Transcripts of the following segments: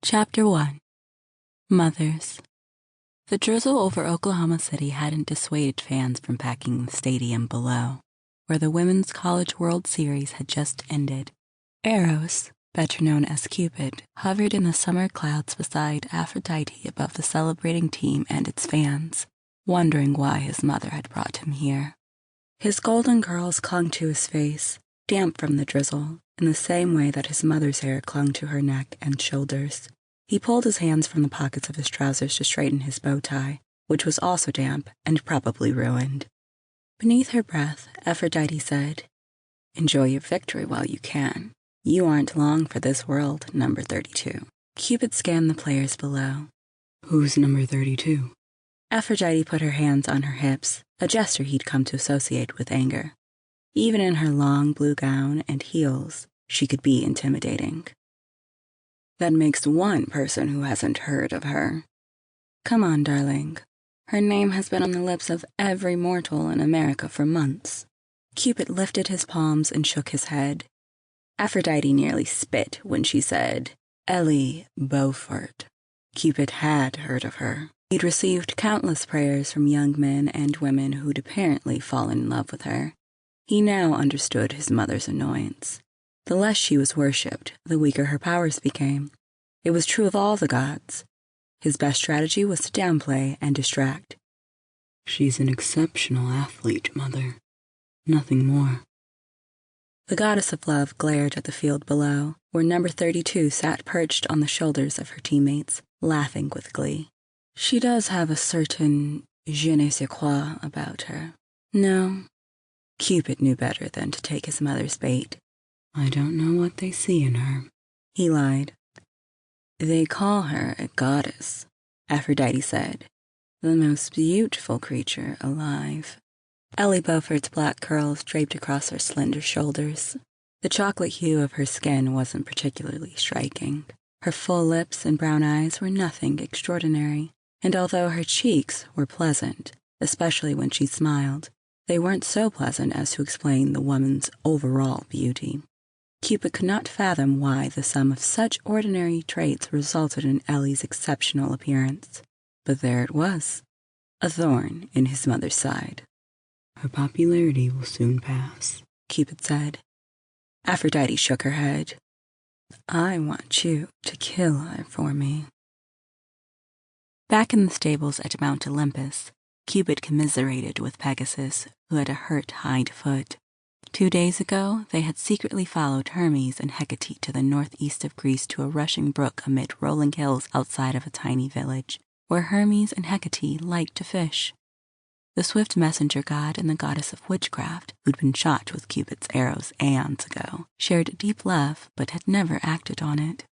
Chapter 1. Mothers. The drizzle over Oklahoma City hadn't dissuaded fans from packing the stadium below, where the Women's College World Series had just ended. Eros, better known as Cupid, hovered in the summer clouds beside Aphrodite above the celebrating team and its fans, wondering why his mother had brought him here. His golden curls clung to his face, damp from the drizzle, in the same way that his mother's hair clung to her neck and shoulders. He pulled his hands from the pockets of his trousers to straighten his bow tie, which was also damp and probably ruined. Beneath her breath, Aphrodite said, "Enjoy your victory while you can. You aren't long for this world, number 32. Cupid scanned the players below. "Who's number 32? Aphrodite put her hands on her hips, a gesture he'd come to associate with anger. Even in her long blue gown and heels, she could be intimidating. That makes one person who hasn't heard of her. Come on, darling. Her name has been on the lips of every mortal in America for months." Cupid lifted his palms and shook his head. Aphrodite nearly spit when she said, "Ellie Beaufort." Cupid had heard of her. He'd received countless prayers from young men and women who'd apparently fallen in love with her. He now understood his mother's annoyance. The less she was worshipped, the weaker her powers became. It was true of all the gods. His best strategy was to downplay and distract. "She's an exceptional athlete, Mother. Nothing more." The goddess of love glared at the field below, where number 32 sat perched on the shoulders of her teammates, laughing with glee. "She does have a certain je ne sais quoi about her. No." Cupid knew better than to take his mother's bait. "I don't know what they see in her," he lied. "They call her a goddess," Aphrodite said. "The most beautiful creature alive." Ellie Beaufort's black curls draped across her slender shoulders. The chocolate hue of her skin wasn't particularly striking. Her full lips and brown eyes were nothing extraordinary, and although her cheeks were pleasant, especially when she smiled, they weren't so pleasant as to explain the woman's overall beauty. Cupid could not fathom why the sum of such ordinary traits resulted in Ellie's exceptional appearance. But there it was, a thorn in his mother's side. "Her popularity will soon pass," Cupid said. Aphrodite shook her head. "I want you to kill her for me." Back in the stables at Mount Olympus, Cupid commiserated with Pegasus, who had a hurt hind foot. 2 days ago, they had secretly followed Hermes and Hecate to the northeast of Greece to a rushing brook amid rolling hills outside of a tiny village, where Hermes and Hecate liked to fish. The swift messenger god and the goddess of witchcraft, who'd been shot with Cupid's arrows aeons ago, shared a deep love but had never acted on it.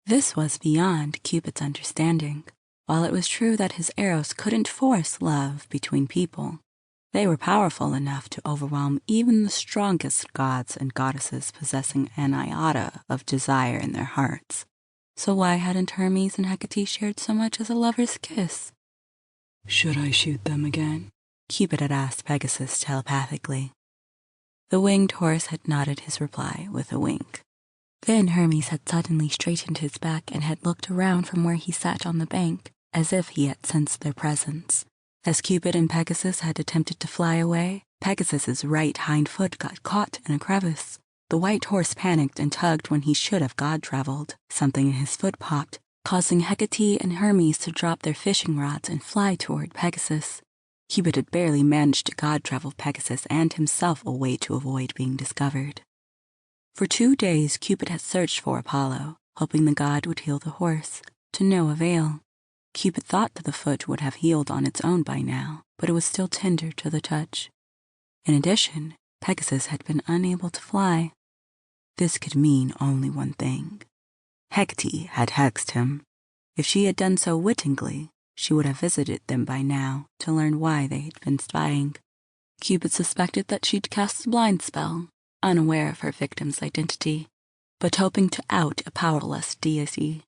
This was beyond Cupid's understanding. While it was true that his arrows couldn't force love between people, they were powerful enough to overwhelm even the strongest gods and goddesses possessing an iota of desire in their hearts. So why hadn't Hermes and Hecate shared so much as a lover's kiss? "Should I shoot them again?" Cupid had asked Pegasus telepathically. The winged horse had nodded his reply with a wink. Then Hermes had suddenly straightened his back and had looked around from where he sat on the bank, as if he had sensed their presence. As Cupid and Pegasus had attempted to fly away, Pegasus's right hind foot got caught in a crevice. The white horse panicked and tugged when he should have god-traveled. Something in his foot popped, causing Hecate and Hermes to drop their fishing rods and fly toward Pegasus. Cupid had barely managed to god-travel Pegasus and himself away to avoid being discovered. For 2 days, Cupid had searched for Apollo, hoping the god would heal the horse, to no avail. Cupid thought that the foot would have healed on its own by now, but it was still tender to the touch. In addition, Pegasus had been unable to fly. This could mean only one thing. Hecate had hexed him. If she had done so wittingly, she would have visited them by now to learn why they had been spying. Cupid suspected that she'd cast a blind spell, unaware of her victim's identity, but hoping to out a powerless deity.